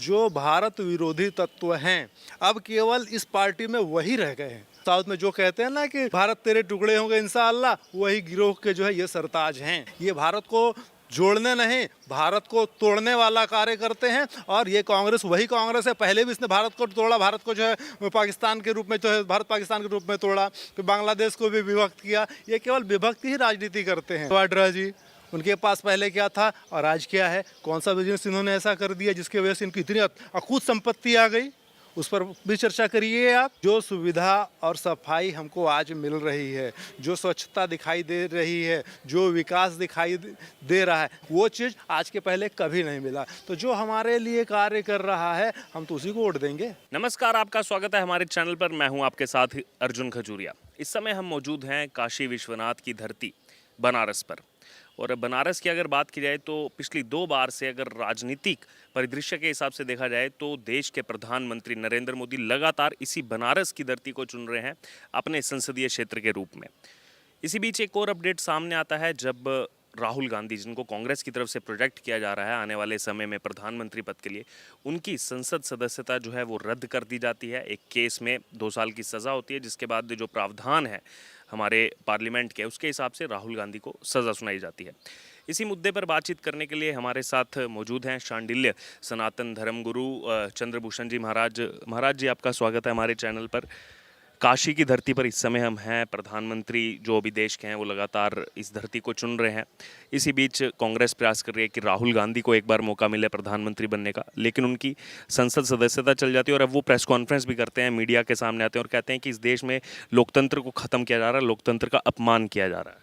जो भारत विरोधी तत्व हैं अब केवल इस पार्टी में वही रह गए हैं। साउथ में जो कहते हैं ना कि भारत तेरे टुकड़े होंगे इंशाअल्लाह, वही गिरोह के जो है ये सरताज हैं। ये भारत को जोड़ने नहीं, भारत को तोड़ने वाला कार्य करते हैं। और ये कांग्रेस वही कांग्रेस है, पहले भी इसने भारत को तोड़ा, भारत को जो है पाकिस्तान के रूप में जो है भारत पाकिस्तान के रूप में तोड़ा, फिर बांग्लादेश को भी विभक्त किया। ये केवल विभक्ति ही राजनीति करते हैं। वाड्रा जी, उनके पास पहले क्या था और आज क्या है? कौन सा बिजनेस इन्होंने ऐसा कर दिया जिसकी वजह से इनकी इतनी अकूत संपत्ति आ गई? उस पर भी चर्चा करिए आप। जो सुविधा और सफाई हमको आज मिल रही है, जो स्वच्छता दिखाई दे रही है, जो विकास दिखाई दे रहा है, वो चीज़ आज के पहले कभी नहीं मिला। तो जो हमारे लिए कार्य कर रहा है हम तो उसी को वोट देंगे। नमस्कार, आपका स्वागत है हमारे चैनल पर। मैं हूं आपके साथ अर्जुन खजूरिया। इस समय हम मौजूद हैं काशी विश्वनाथ की धरती बनारस पर। और बनारस की अगर बात की जाए तो पिछली 2 बार से अगर राजनीतिक परिदृश्य के हिसाब से देखा जाए तो देश के प्रधानमंत्री नरेंद्र मोदी लगातार इसी बनारस की धरती को चुन रहे हैं अपने संसदीय क्षेत्र के रूप में। इसी बीच एक और अपडेट सामने आता है जब राहुल गांधी, जिनको कांग्रेस की तरफ से प्रोजेक्ट किया जा रहा है आने वाले समय में प्रधानमंत्री पद के लिए, उनकी संसद सदस्यता जो है वो रद्द कर दी जाती है। एक केस में 2 साल की सज़ा होती है, जिसके बाद जो प्रावधान है हमारे पार्लियामेंट के, उसके हिसाब से राहुल गांधी को सज़ा सुनाई जाती है। इसी मुद्दे पर बातचीत करने के लिए हमारे साथ मौजूद हैं शांडिल्य सनातन धर्मगुरु चंद्रभूषण जी महाराज। महाराज जी, आपका स्वागत है हमारे चैनल पर। काशी की धरती पर इस समय हम हैं। प्रधानमंत्री जो अभी देश के हैं वो लगातार इस धरती को चुन रहे हैं। इसी बीच कांग्रेस प्रयास कर रही है कि राहुल गांधी को एक बार मौका मिले प्रधानमंत्री बनने का, लेकिन उनकी संसद सदस्यता चल जाती है और अब वो प्रेस कॉन्फ्रेंस भी करते हैं, मीडिया के सामने आते हैं और कहते हैं कि इस देश में लोकतंत्र को ख़त्म किया जा रहा है, लोकतंत्र का अपमान किया जा रहा है।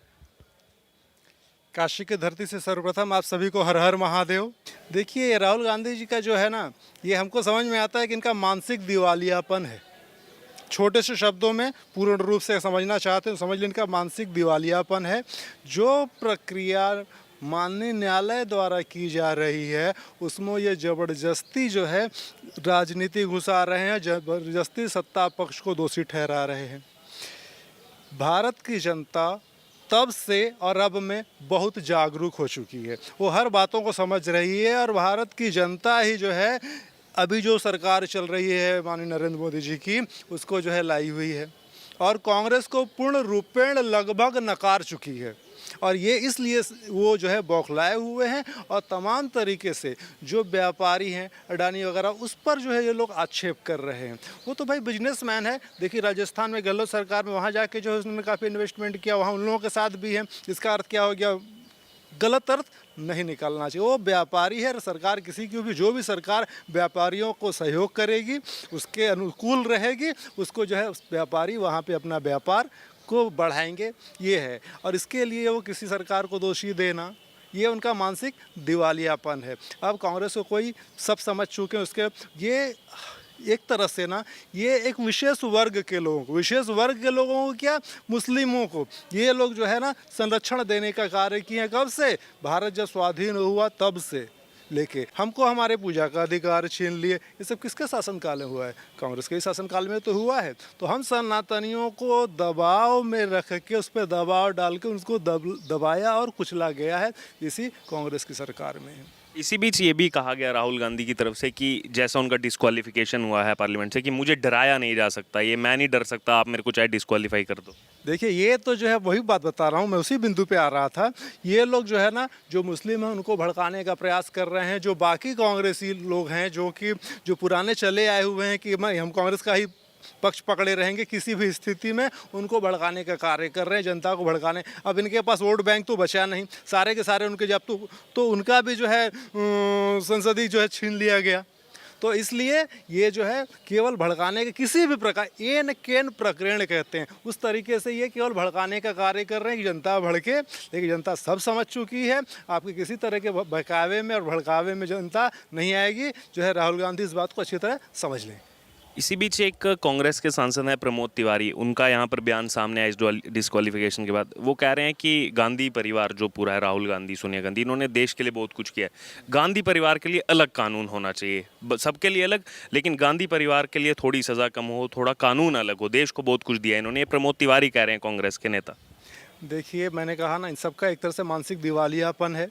काशी की धरती से सर्वप्रथम आप सभी को हर हर महादेव। देखिए, राहुल गांधी जी का जो है ना, ये हमको समझ में आता है कि इनका मानसिक दिवालियापन है। छोटे से शब्दों में पूर्ण रूप से समझना चाहते हैं, समझ लें, इनका मानसिक दिवालियापन है। जो प्रक्रिया माननीय न्यायालय द्वारा की जा रही है उसमें ये ज़बरदस्ती जो है राजनीति घुसा रहे हैं, ज़बरदस्ती सत्ता पक्ष को दोषी ठहरा रहे हैं। भारत की जनता तब से और अब में बहुत जागरूक हो चुकी है, वो हर बातों को समझ रही है। और भारत की जनता ही जो है अभी जो सरकार चल रही है माननीय नरेंद्र मोदी जी की, उसको जो है लाई हुई है और कांग्रेस को पूर्ण रूपेण लगभग नकार चुकी है। और ये इसलिए वो जो है बौखलाए हुए हैं और तमाम तरीके से जो व्यापारी हैं अडानी वगैरह, उस पर जो है ये लोग आक्षेप कर रहे हैं। वो तो भाई बिजनेसमैन है। देखिए, राजस्थान में गहलोत सरकार में वहाँ जाके जो है उसने काफ़ी इन्वेस्टमेंट किया, वहाँ उन लोगों के साथ भी है। इसका अर्थ क्या हो गया? गलत अर्थ नहीं निकालना चाहिए। वो व्यापारी है। सरकार किसी की भी, जो भी सरकार व्यापारियों को सहयोग करेगी, उसके अनुकूल रहेगी, उसको जो है व्यापारी वहाँ पे अपना व्यापार को बढ़ाएंगे, ये है। और इसके लिए वो किसी सरकार को दोषी देना, ये उनका मानसिक दिवालियापन है। अब कांग्रेस को कोई सब समझ चुके हैं उसके। ये एक तरह से ना, ये एक विशेष वर्ग के लोगों को क्या, मुस्लिमों को ये लोग जो है ना संरक्षण देने का कार्य किए हैं। कब से? भारत जब स्वाधीन हुआ तब से लेके हमको हमारे पूजा का अधिकार छीन लिए। ये सब किसके शासनकाल में हुआ है? कांग्रेस के शासनकाल में तो हुआ है। तो हम सनातनियों को दबाव में रख के, उस पर दबाव डाल के उनको दबाया और कुचला गया है इसी कांग्रेस की सरकार में। इसी बीच ये भी कहा गया राहुल गांधी की तरफ से कि जैसा उनका डिस्क्वालिफिकेशन हुआ है पार्लियामेंट से, कि मुझे डराया नहीं जा सकता, ये मैं नहीं डर सकता, आप मेरे को चाहे डिस्क्वालीफाई कर दो। देखिए, ये तो जो है वही बात बता रहा हूँ, मैं उसी बिंदु पे आ रहा था। ये लोग जो है ना, जो मुस्लिम हैं उनको भड़काने का प्रयास कर रहे हैं। जो बाकी कांग्रेसी लोग हैं जो पुराने चले आए हुए हैं कि हम कांग्रेस का ही पक्ष पकड़े रहेंगे किसी भी स्थिति में, उनको भड़काने का कार्य कर रहे हैं, जनता को भड़काने। अब इनके पास वोट बैंक तो बचा नहीं, सारे के सारे उनके जब तो उनका भी जो है संसदीय जो है छीन लिया गया। तो इसलिए ये जो है केवल भड़काने के, किसी भी प्रकार एन केन प्रकरण कहते हैं, उस तरीके से ये केवल भड़काने का कार्य कर रहे हैं कि जनता भड़के। लेकिन जनता सब समझ चुकी है, आपके किसी तरह के बहकावे में और भड़कावे में जनता नहीं आएगी। जो है राहुल गांधी इस बात को अच्छी तरह समझ लें। इसी बीच एक कांग्रेस के सांसद हैं प्रमोद तिवारी, उनका यहाँ पर बयान सामने आया इस डिस्क्वालिफिकेशन के बाद। वो कह रहे हैं कि गांधी परिवार जो पूरा है, राहुल गांधी, सोनिया गांधी, इन्होंने देश के लिए बहुत कुछ किया है। गांधी परिवार के लिए अलग कानून होना चाहिए, सबके लिए अलग, लेकिन गांधी परिवार के लिए थोड़ी सज़ा कम हो, थोड़ा कानून अलग हो। देश को बहुत कुछ दिया इन्होंने, ये प्रमोद तिवारी कह रहे हैं, कांग्रेस के नेता। देखिए, मैंने कहा ना, इन सबका एक तरह से मानसिक दिवालियापन है।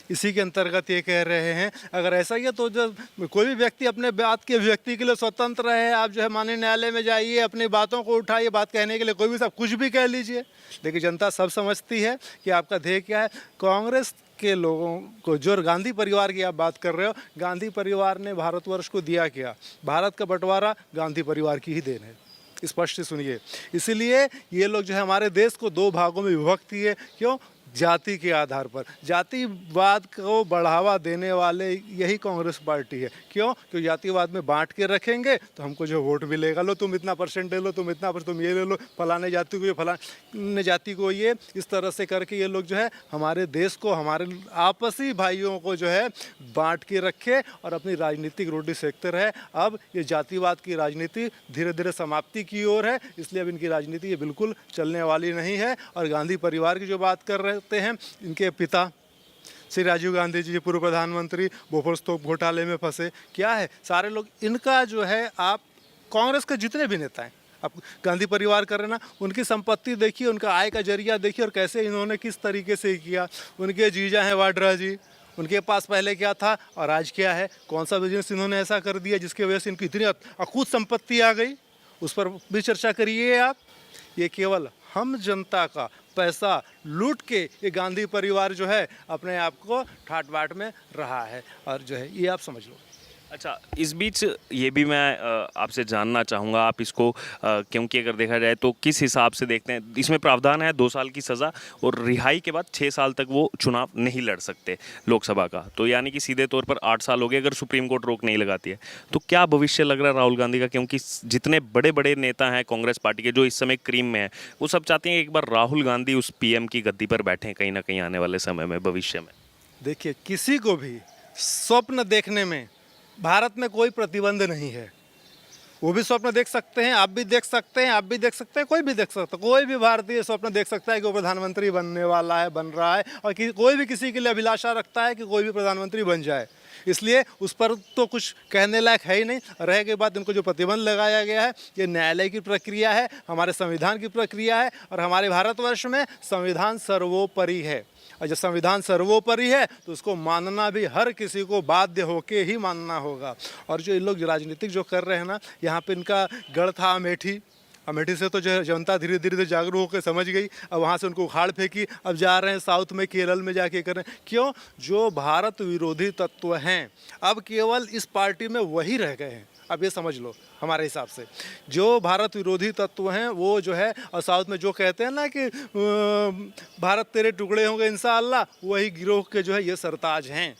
इसी के अंतर्गत ये कह रहे हैं। अगर ऐसा ही है तो जब कोई भी व्यक्ति अपने बात के व्यक्ति के लिए स्वतंत्र है, आप जो है माननीय न्यायालय में जाइए, अपनी बातों को उठाइए, बात कहने के लिए कोई भी सब कुछ भी कह लीजिए, लेकिन जनता सब समझती है कि आपका ध्येय क्या है। कांग्रेस के लोगों को, जो गांधी परिवार की आप बात कर रहे हो, गांधी परिवार ने भारतवर्ष को दिया क्या? भारत का बंटवारा गांधी परिवार की ही देन है, स्पष्ट से सुनिए। इसलिए ये लोग जो है हमारे देश को दो भागों में विभक्त किए। क्यों? जाति के आधार पर। जातिवाद को बढ़ावा देने वाले यही कांग्रेस पार्टी है। क्यों? क्योंकि जातिवाद में बांट के रखेंगे तो हमको जो वोट मिलेगा, लो तुम इतना परसेंट ले लो, तुम इतना परसेंट, तुम ये ले लो, फलाने जाति को ये, फलाने जाति को ये, इस तरह से करके ये लोग जो है हमारे देश को, हमारे आपसी भाइयों को जो है बांट के रखे और अपनी राजनीतिक रोटी सेकते रहे। अब ये जातिवाद की राजनीति धीरे धीरे समाप्ति की ओर है, इसलिए अब इनकी राजनीति ये बिल्कुल चलने वाली नहीं है। और गांधी परिवार की जो बात कर रहे हैं, इनके पिता श्री राजीव गांधी जी, पूर्व प्रधानमंत्री, बोफोर्स तोप घोटाले में फंसे। क्या है, सारे लोग इनका जो है, आप कांग्रेस के जितने भी नेता हैं, आप गांधी परिवार कर रहे ना, उनकी संपत्ति देखिए, उनका आय का जरिया देखिए और कैसे इन्होंने किस तरीके से किया। उनके जीजा हैं वाड्रा जी, उनके पास पहले क्या था और आज क्या है, कौन सा बिजनेस इन्होंने ऐसा कर दिया जिसकी वजह से इनकी इतनी अकूत संपत्ति आ गई, उस पर भी चर्चा करिए आप। ये केवल हम जनता का पैसा लूट के ये गांधी परिवार जो है अपने आप को ठाट बाट में रहा है, और जो है ये आप समझ लो। अच्छा, इस बीच ये भी मैं आपसे जानना चाहूँगा, आप इसको क्योंकि अगर देखा जाए तो किस हिसाब से देखते हैं? इसमें प्रावधान है 2 साल की सज़ा और रिहाई के बाद 6 साल तक वो चुनाव नहीं लड़ सकते लोकसभा का, तो यानी कि सीधे तौर पर 8 साल हो गए अगर सुप्रीम कोर्ट रोक नहीं लगाती है। तो क्या भविष्य लग रहा है राहुल गांधी का? क्योंकि जितने बड़े बड़े नेता हैं कांग्रेस पार्टी के, जो इस समय क्रीम में है, वो सब चाहते हैं एक बार राहुल गांधी उस पीएम की गद्दी पर बैठें कहीं ना कहीं आने वाले समय में, भविष्य में। देखिए, किसी को भी स्वप्न देखने में भारत में कोई प्रतिबंध नहीं है। वो भी स्वप्न देख सकते हैं, आप भी देख सकते हैं, आप भी देख सकते हैं, कोई भी देख सकता है। कोई भी भारतीय स्वप्न देख सकता है कि वो प्रधानमंत्री बनने वाला है, बन रहा है, और कोई भी किसी के लिए अभिलाषा रखता है कि कोई भी प्रधानमंत्री बन जाए। इसलिए उस पर तो कुछ कहने लायक है ही नहीं। रह गई बात, इनको जो प्रतिबंध लगाया गया है, ये न्यायालय की प्रक्रिया है, हमारे संविधान की प्रक्रिया है, और हमारे भारतवर्ष में संविधान सर्वोपरि है। और जब संविधान सर्वोपरि है तो उसको मानना भी हर किसी को बाध्य होके ही मानना होगा। और जो इन लोग राजनीतिक जो कर रहे हैं ना, यहाँ पे इनका गढ़ था अमेठी। अमेठी से तो जो है जनता धीरे धीरे जागरूक होकर समझ गई, अब वहाँ से उनको उखाड़ फेंकी, अब जा रहे हैं साउथ में, केरल में जाके कर रहे हैं। क्यों? जो भारत विरोधी तत्व हैं अब केवल इस पार्टी में वही रह गए हैं। अब ये समझ लो, हमारे हिसाब से जो भारत विरोधी तत्व हैं वो जो है, और साउथ में जो कहते हैं ना कि भारत तेरे टुकड़े होंगे इंशाअल्लाह, वही गिरोह के जो है ये सरताज हैं,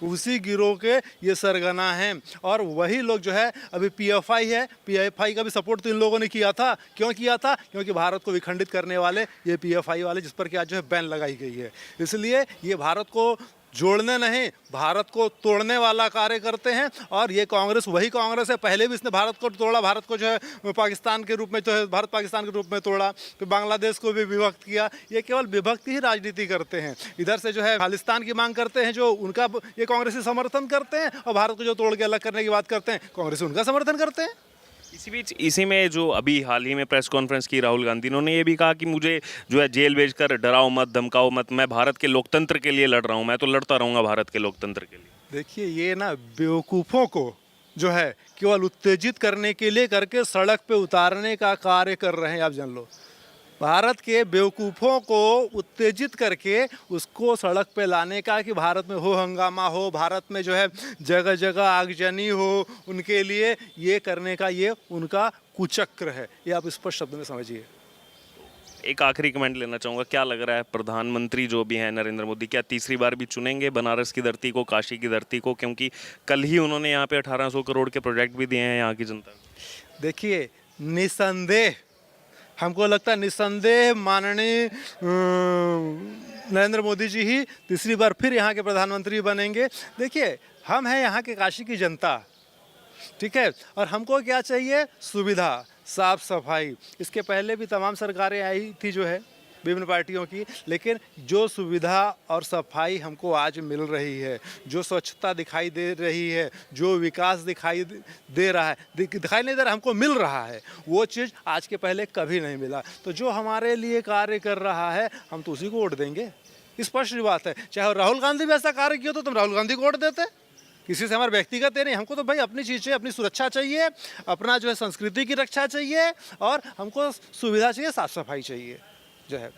उसी गिरोह के ये सरगना हैं। और वही लोग जो है, अभी पीएफआई है, पीएफआई का भी सपोर्ट तो इन लोगों ने किया था। क्यों किया था? क्योंकि भारत को विखंडित करने वाले ये पीएफआई वाले, जिस पर कि आज जो है बैन लगाई गई है। इसलिए ये भारत को जोड़ने नहीं, भारत को तोड़ने वाला कार्य करते हैं। और ये कांग्रेस वही कांग्रेस है, पहले भी इसने भारत को तोड़ा, भारत को जो है पाकिस्तान के रूप में, जो है भारत पाकिस्तान के रूप में तोड़ा, फिर बांग्लादेश को भी विभक्त किया। ये केवल विभक्ति ही राजनीति करते हैं। इधर से जो है खालिस्तान की मांग करते हैं, जो उनका ये कांग्रेसी समर्थन करते हैं, और भारत को जो तोड़ के अलग करने की बात करते हैं, कांग्रेस उनका समर्थन करते हैं। इसी बीच इसी में जो अभी हाल ही में प्रेस कॉन्फ्रेंस की राहुल गांधी, उन्होंने ये भी कहा कि मुझे जो है जेल भेजकर डराओ मत, धमकाओ मत, मैं भारत के लोकतंत्र के लिए लड़ रहा हूँ, मैं तो लड़ता रहूँगा भारत के लोकतंत्र के लिए। देखिए, ये ना बेवकूफ़ों को जो है केवल उत्तेजित करने के लिए करके सड़क पे उतारने का कार्य कर रहे हैं। आप जान लो, भारत के बेवकूफ़ों को उत्तेजित करके उसको सड़क पे लाने का, कि भारत में हो हंगामा हो, भारत में जो है जगह जगह आगजनी हो, उनके लिए ये करने का ये उनका कुचक्र है। ये आप स्पष्ट शब्द में समझिए। एक आखिरी कमेंट लेना चाहूँगा, क्या लग रहा है प्रधानमंत्री जो भी हैं नरेंद्र मोदी, क्या तीसरी बार भी चुनेंगे बनारस की धरती को, काशी की धरती को? क्योंकि कल ही उन्होंने यहाँ पे 1800 करोड़ के प्रोजेक्ट भी दिए हैं यहाँ की जनता को। देखिए, निसंदेह हमको लगता है, निसंदेह माननीय नरेंद्र मोदी जी ही तीसरी बार फिर यहाँ के प्रधानमंत्री बनेंगे। देखिए, हम हैं यहाँ के काशी की जनता, ठीक है, और हमको क्या चाहिए? सुविधा, साफ सफाई। इसके पहले भी तमाम सरकारें आई थी जो है विभिन्न पार्टियों की, लेकिन जो सुविधा और सफाई हमको आज मिल रही है, जो स्वच्छता दिखाई दे रही है, जो विकास दिखाई दे रहा है, दिखाई नहीं दे रहा, हमको मिल रहा है, वो चीज़ आज के पहले कभी नहीं मिला। तो जो हमारे लिए कार्य कर रहा है, हम तो उसी को वोट देंगे। स्पष्ट बात है। चाहे राहुल गांधी भी ऐसा कार्य किया तो तुम राहुल गांधी को वोट देते। किसी से हमारा व्यक्तिगत नहीं, हमको तो भाई अपनी चीज़ चाहिए, अपनी सुरक्षा चाहिए, अपना जो है संस्कृति की रक्षा चाहिए, और हमको सुविधा चाहिए, साफ सफाई चाहिए जो है।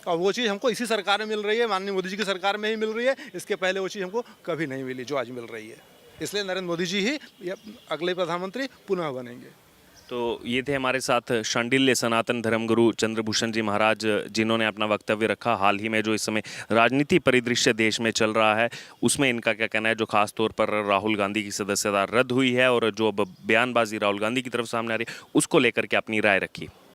और वो चीज़ हमको इसी सरकार में मिल रही है, माननीय मोदी जी की सरकार में ही मिल रही है। इसके पहले वो चीज़ हमको कभी नहीं मिली जो आज मिल रही है। इसलिए नरेंद्र मोदी जी ही अगले प्रधानमंत्री पुनः बनेंगे। तो ये थे हमारे साथ शांडिल्य सनातन धर्मगुरु चंद्रभूषण जी महाराज, जिन्होंने अपना वक्तव्य रखा हाल ही में जो इस समय राजनीति परिदृश्य देश में चल रहा है उसमें इनका क्या कहना है, जो खास तौर पर राहुल गांधी की सदस्यता रद्द हुई है और जो अब बयानबाजी राहुल गांधी की तरफ सामने आ रही है उसको लेकर के अपनी राय रखी।